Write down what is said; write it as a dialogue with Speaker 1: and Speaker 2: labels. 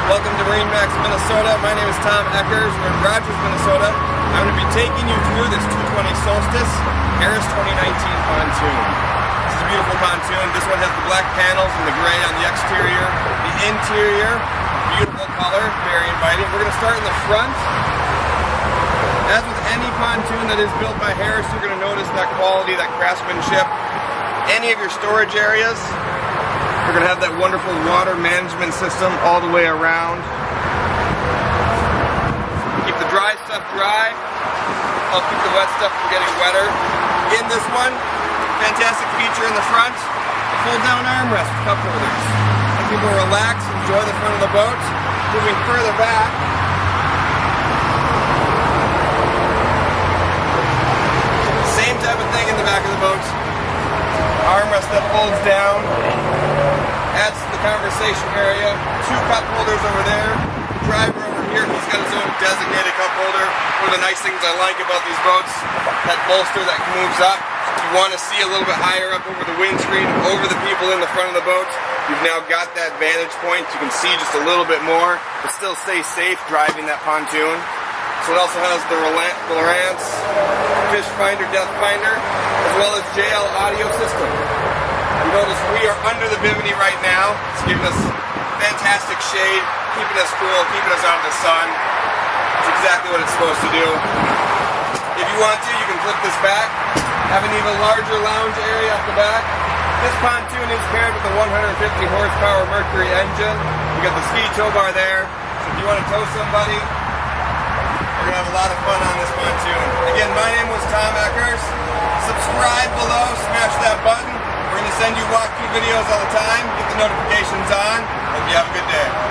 Speaker 1: Welcome to MarineMax, Minnesota. My name is Tom Eckers. We're in Rogers, Minnesota. I'm going to be taking you through this 220 Solstice Harris 2019 pontoon. This is a beautiful pontoon. This one has the black panels and the gray on the exterior. The interior, beautiful color, very inviting. We're going to start in the front. As with any pontoon that is built by Harris, you're going to notice that quality, that craftsmanship. Any of your storage areas, we're going to have that wonderful water management system all the way around. Keep the dry stuff dry, help keep the wet stuff from getting wetter. In this one, fantastic feature in the front, a fold down armrest with cup holders. Let people relax, enjoy the front of the boat. Moving further back, same type of thing in the back of the boat. Armrest that folds down, adds to the conversation area. Two cup holders over there. Driver over here, he's got his own designated cup holder. One of the nice things I like about these boats, that bolster that moves up. If you want to see a little bit higher up over the windscreen, over the people in the front of the boat, you've now got that vantage point. You can see just a little bit more, but still stay safe driving that pontoon. So it also has the Lowrance fish finder, depth finder, as well as JL audio system. You notice we are under the bimini right now. It's giving us fantastic shade, keeping us cool, keeping us out of the sun. It's exactly what it's supposed to do. If you want to, you can flip this back, have an even larger lounge area up the back. This pontoon is paired with a 150 horsepower Mercury engine. You got the ski tow bar there. So if you want to tow somebody, we're going to have a lot of fun on this pontoon. Again, my name was Tom Eckers. Subscribe below, smash that button. We're going to send you walkthrough videos all the time. Get the notifications on. Hope you have a good day.